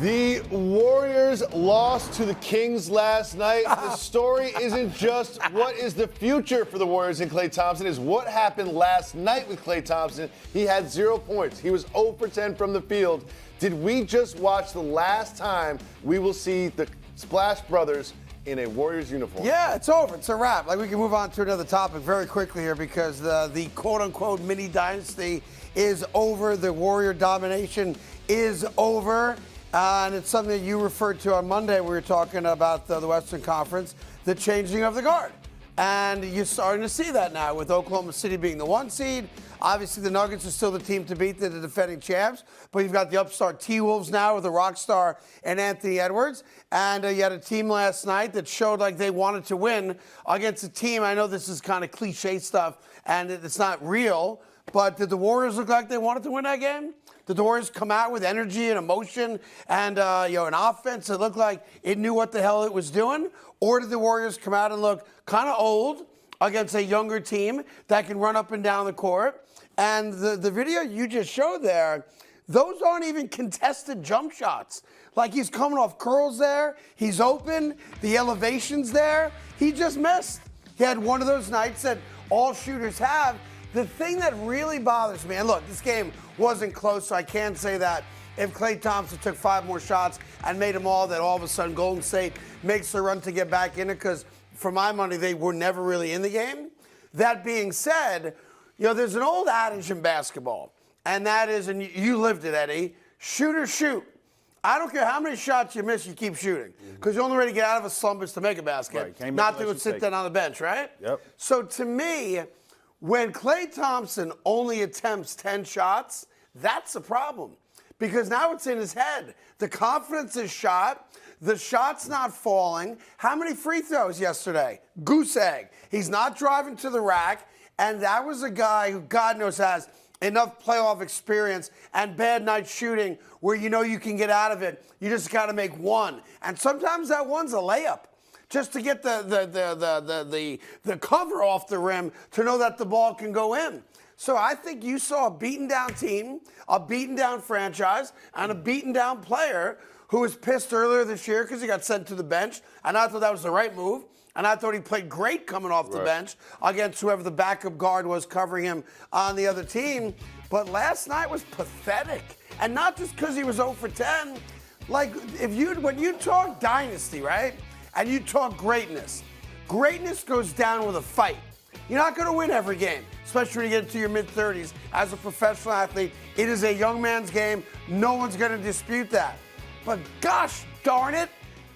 The Warriors lost to the Kings last night. The story isn't just what is the future for the Warriors and Klay Thompson, is what happened last night with Klay Thompson. He had 0 points. He was 0 for 10 from the field. Did we just watch the last time we will see the Splash Brothers in a Warriors uniform? Yeah, it's over. It's a wrap. Like, we can move on to another topic very quickly here because the quote-unquote mini dynasty is over. The Warrior domination is over. And it's something that you referred to on Monday. We were talking about the Western Conference, the changing of the guard. And you're starting to see that now with Oklahoma City being the 1 seed. Obviously, the Nuggets are still the team to beat. They're the defending champs. But you've got the upstart T-Wolves now with the rock star and Anthony Edwards. And you had a team last night that showed like they wanted to win against a team. I know this is kind of cliche stuff, and it's not real. But did the Warriors look like they wanted to win that game? Did the Warriors come out with energy and emotion and an offense that looked like it knew what the hell it was doing? Or did the Warriors come out and look kind of old against a younger team that can run up and down the court? And the video you just showed there, those aren't even contested jump shots. Like, he's coming off curls there. He's open. The elevation's there. He just missed. He had one of those nights that all shooters have. The thing that really bothers me, and look, this game wasn't close, so I can't say that if Klay Thompson took 5 more shots and made them all, that all of a sudden Golden State makes a run to get back in it, because for my money, they were never really in the game. That being said, there's an old adage in basketball, and that is, and you lived it, Eddie, shoot or shoot. I don't care how many shots you miss, you keep shooting, because you're only ready to get out of a slump is to make a basket, right. not to sit down on the bench, right? Yep. So to me, when Klay Thompson only attempts 10 shots, that's a problem. Because now it's in his head. The confidence is shot. The shot's not falling. How many free throws yesterday? Goose egg. He's not driving to the rack. And that was a guy who God knows has enough playoff experience and bad night shooting where you can get out of it. You just got to make one. And sometimes that one's a layup, just to get the cover off the rim to know that the ball can go in. So I think you saw a beaten down team, a beaten down franchise, and a beaten down player who was pissed earlier this year because he got sent to the bench. And I thought that was the right move. And I thought he played great coming off the bench against whoever the backup guard was covering him on the other team. But last night was pathetic. And not just because he was 0 for 10. Like, when you talk dynasty, right? And you talk greatness. Greatness goes down with a fight. You're not going to win every game, especially when you get into your mid-30s. As a professional athlete, it is a young man's game. No one's going to dispute that. But gosh darn it,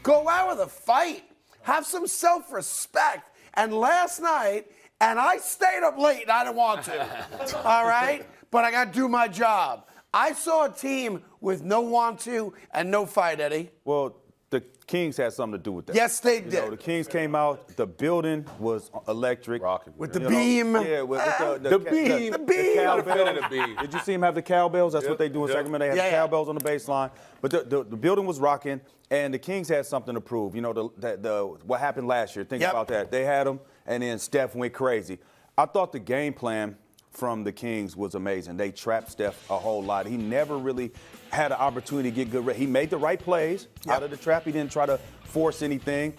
go out with a fight. Have some self-respect. And last night, and I stayed up late, and I didn't want to, all right? But I got to do my job. I saw a team with no want to and no fight, Eddie. Well, the Kings had something to do with that. Yes, they did. The Kings came out. The building was electric. Rocking. With the beam. Yeah, with the beam. The beam. The Did you see him have the cowbells? That's what they do in Sacramento. They had the cowbells on the baseline. But the building was rocking, and the Kings had something to prove. What happened last year. Think about that. They had them, and then Steph went crazy. I thought the game plan from the Kings was amazing. They trapped Steph a whole lot. He never really had an opportunity to get good. He made the right plays out of the trap. He didn't try to force anything.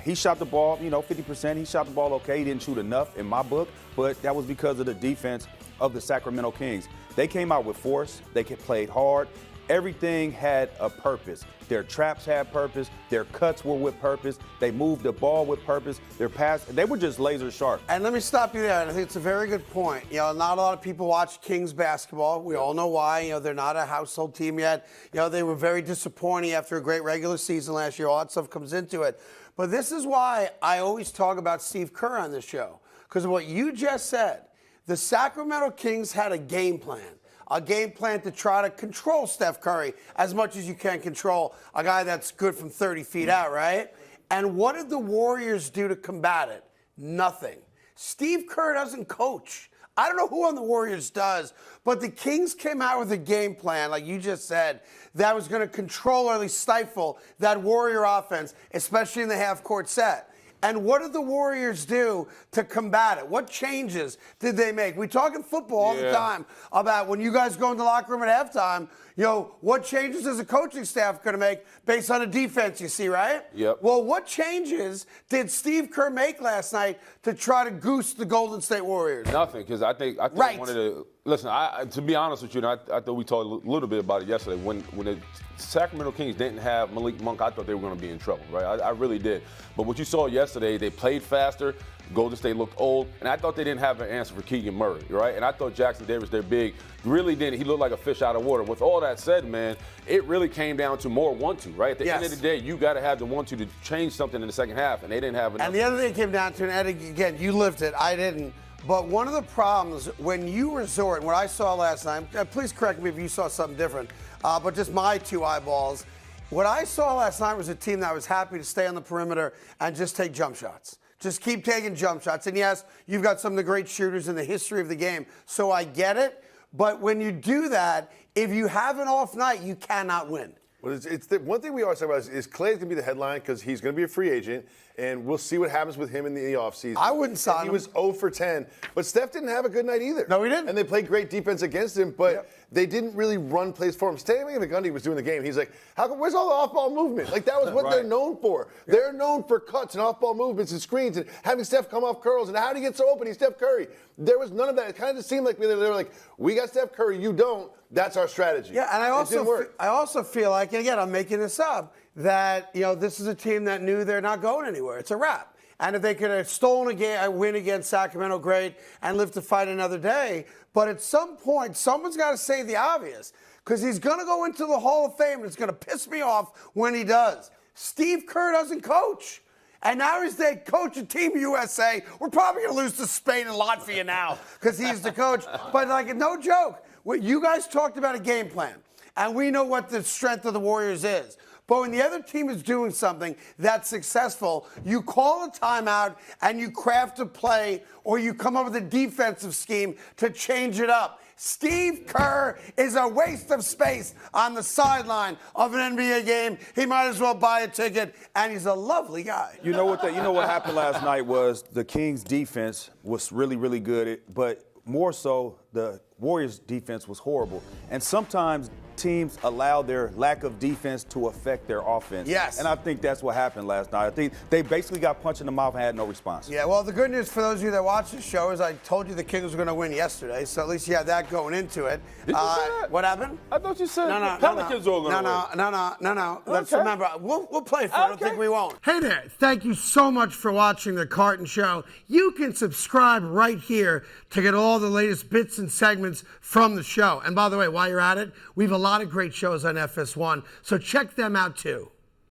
He shot the ball, 50%. He shot the ball okay. He didn't shoot enough in my book, but that was because of the defense of the Sacramento Kings. They came out with force. They played hard. Everything had a purpose. Their traps had purpose. Their cuts were with purpose. They moved the ball with purpose. Their pass, they were just laser sharp. And let me stop you there. I think it's a very good point. Not a lot of people watch Kings basketball. We all know why. They're not a household team yet. They were very disappointing after a great regular season last year. All that stuff comes into it. But this is why I always talk about Steve Kerr on this show. Because of what you just said. The Sacramento Kings had a game plan. A game plan to try to control Steph Curry as much as you can control a guy that's good from 30 feet out, right? And what did the Warriors do to combat it? Nothing. Steve Kerr doesn't coach. I don't know who on the Warriors does, but the Kings came out with a game plan, like you just said, that was going to control or at least stifle that Warrior offense, especially in the half-court set. And what did the Warriors do to combat it? What changes did they make? We talk in football all the time about when you guys go in the locker room at halftime, what changes is a coaching staff going to make based on a defense you see, right? Yep. Well, what changes did Steve Kerr make last night to try to goose the Golden State Warriors? Nothing, because I think right. one of the – listen, to be honest with you, and I thought we talked a little bit about it yesterday, when the Sacramento Kings didn't have Malik Monk, I thought they were going to be in trouble, right? I really did. But what you saw yesterday, they played faster. Golden State looked old, and I thought they didn't have an answer for Keegan Murray, right? And I thought Jackson Davis, their big, really didn't. He looked like a fish out of water. With all that said, man, it really came down to more 1-2, right? At the end of the day, you got to have the 1-2 to change something in the second half, and they didn't have enough. And the other thing it came down to, and Ed, again, you lived it, I didn't. But one of the problems when you resort, and what I saw last night, please correct me if you saw something different, but just my two eyeballs, what I saw last night was a team that was happy to stay on the perimeter and just take jump shots. Just keep taking jump shots. And yes, you've got some of the great shooters in the history of the game, so I get it. But when you do that, if you have an off night, you cannot win. Well, it's the one thing we always talk about is Klay's going to be the headline because he's going to be a free agent, and we'll see what happens with him in the offseason. I wouldn't sign him. He was 0 for 10, but Steph didn't have a good night either. No, he didn't. And they played great defense against him, but they didn't really run plays for him. Stanley McGundy was doing the game. He's like, where's all the off-ball movement? Like, that was what they're known for. They're known for cuts and off-ball movements and screens and having Steph come off curls. And how do you get so open? He's Steph Curry. There was none of that. It kind of just seemed like they were like, we got Steph Curry, you don't. That's our strategy. Yeah, and I also feel like, and again, I'm making this up, that this is a team that knew they're not going anywhere. It's a wrap. And if they could have stolen a win against Sacramento, great, and live to fight another day. But at some point, someone's got to say the obvious, because he's going to go into the Hall of Fame, and it's going to piss me off when he does. Steve Kerr doesn't coach. And now he's the coach of Team USA. We're probably going to lose to Spain and Latvia now because he's the coach. But, no joke. You guys talked about a game plan, and we know what the strength of the Warriors is. But when the other team is doing something that's successful, you call a timeout and you craft a play, or you come up with a defensive scheme to change it up. Steve Kerr is a waste of space on the sideline of an NBA game. He might as well buy a ticket, and he's a lovely guy. You know what happened last night was the Kings' defense was really, really good, but more so the Warriors' defense was horrible. And sometimes teams allow their lack of defense to affect their offense. Yes. And I think that's what happened last night. I think they basically got punched in the mouth and had no response. Yeah, well, the good news for those of you that watch the show is I told you the Kings were going to win yesterday, so at least you had that going into it. Did you say that? What happened? I thought you said the Pelicans were going to win. No. Let's remember, we'll play for it. I don't think we won't. Hey there. Thank you so much for watching The Carton Show. You can subscribe right here to get all the latest bits and segments from the show. And by the way, while you're at it, we have a lot of great shows on FS1, so check them out too.